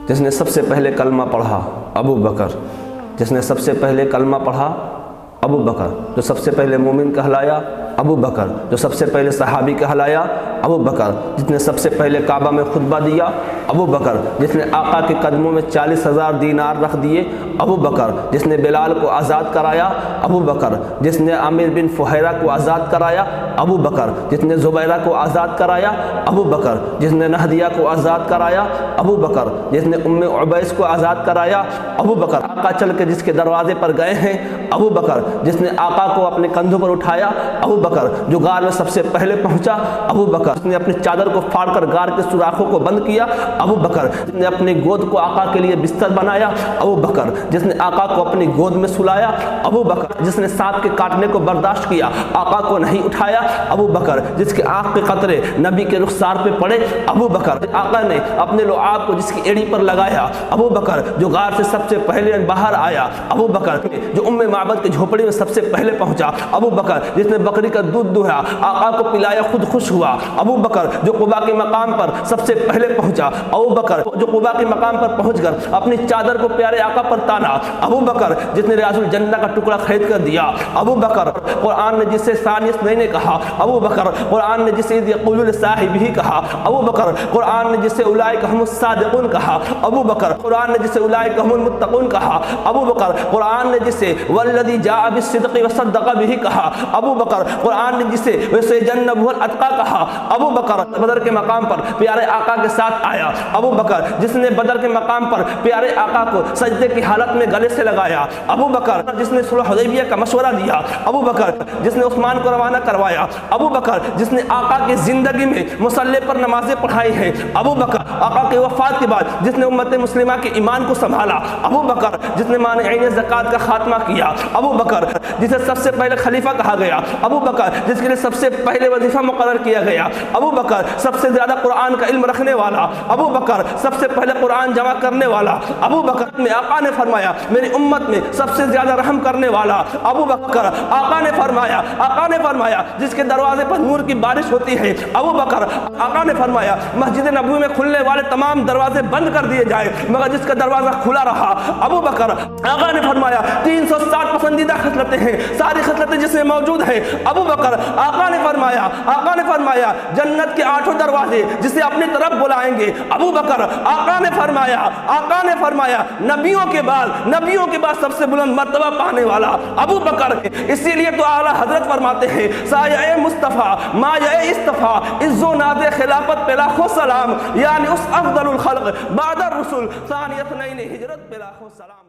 جس نے سب سے پہلے کلمہ پڑھا ابو بکر، جس نے سب سے پہلے کلمہ پڑھا ابو بکر، جو سب سے پہلے مومن کہلایا ابو بکر، جو سب سے پہلے صحابی کہلایا ابو بکر، جس نے سب سے پہلے کعبہ میں خطبہ دیا ابو بکر، جس نے آقا کے قدموں میں 40,000 دینار رکھ دیے ابو بکر، جس نے بلال کو آزاد کرایا ابو بکر، جس نے عامر بن فہیرہ کو آزاد کرایا ابو بکر، جس نے زبیرہ کو آزاد کرایا ابو بکر، جس نے نہدیہ کو آزاد کرایا ابو بکر، جس نے ام عبیس کو آزاد کرایا ابو بکر، آقا چل کے جس کے دروازے پر گئے ہیں ابو بکر، جس نے آقا کو اپنے کندھوں پر اٹھایا ابو بکر، جو غار میں سب سے پہلے پہنچا ابو بکر، جس نے اپنی چادر کو پھاڑ کر غار کے سوراخوں کو بند کیا ابو بکر، جس نے اپنی گود کو آقا کے لیے بستر بنایا ابو بکر، جس نے آقا کو اپنی گود میں سلایا ابو بکر، جس نے سانپ کے کاٹنے کو برداشت کیا آقا کو نہیں اٹھایا ابو بکر، جس کے آنکھ کے قطرے نبی کے رخسار پہ پڑے ابو بکر، آقا نے اپنے لعاب کو جس کی ایڑی پر لگایا ابو بکر، جو غار سے سب سے پہلے باہر آیا ابو بکر، جو ام معبد کی جھوپڑی میں سب سے پہلے پہنچا ابو بکر، جس نے بکری کا دودھ دہا آقا کو پلایا خود خوش ہوا ابو بکر، جو قباء کے مقام پر سب سے پہلے پہنچا ابو بکر، جو قباء کے مقام پر پہنچ کر اپنی چادر کو پیارے آقا پر تانا ابو بکر، جس نے ریاض الجنہ کا ٹکڑا خرید کر دیا ابو بکر، قرآن نے جسے ثانی اثنین کہا ابو بکر، قرآن نے جسے اذ یقول لصاحبہ کہا ابو بکر، قرآن نے جسے اولئک هم الصادقون کہا ابو بکر، قرآن نے جسے اولئک هم المتقون کہا ابو بکر، قرآن نے جسے والذی جاء بالصدق وصدق به کہا ابو بکر، قرآن نے جسے وسيجنبه الاتقى کہا ابو بکر، بدر کے مقام پر پیارے آقا کے ساتھ آیا ابو بکر، جس نے بدر کے مقام پر پیارے آقا کو سجدے کی حالت میں گلے سے لگایا ابو بکر، جس نے صلح حدیبیہ کا مشورہ دیا ابو بکر، جس نے عثمان کو روانہ کروایا ابو بکر، جس نے آقا کی زندگی میں مصلی پر نمازیں پڑھائی ہیں ابو بکر، آقا کے وفات کے بعد جس نے امت مسلمہ کے ایمان کو سنبھالا ابو بکر، جس نے مانعین زکوٰۃ کا خاتمہ کیا ابو بکر، جسے سب سے پہلے خلیفہ کہا گیا ابو بکر، جس کے لیے سب سے پہلے وظیفہ مقرر کیا گیا ابو بکر، سب سے زیادہ قرآن کا علم رکھنے والا ابو بکر، سب سے پہلے قرآن جمع کرنے والا ابو بکر، میں آقا نے فرمایا میری امت میں سب سے زیادہ رحم کرنے والا ابو بکر، آقا نے فرمایا جس کے دروازے پر نور کی بارش ہوتی ہے ابو بکر، آقا نے فرمایا مسجد نبوی میں کھلنے والے تمام دروازے بند کر دیے جائے مگر جس کا دروازہ کھلا رہا ابو بکر، آقا نے فرمایا 360 پسندیدہ خصلتیں ہیں ساری خصلتیں جس میں موجود ہیں ابو بکر، آقا نے فرمایا جنت کے 8 دروازے جسے اپنی طرف بلائیں گے ابو بکر، آقا نے فرمایا نبیوں کے بعد سب سے بلند مرتبہ پانے والا ابو بکر، اسی لیے تو اعلیٰ حضرت فرماتے ہیں سایہ مصطفیٰ مایہ اصطفیٰ عز و ناز خلافت پہ لاکھوں سلام، یعنی اس افضل الخلق بعد الرسل ثانی اثنین ہجرت پہ لاکھوں سلام۔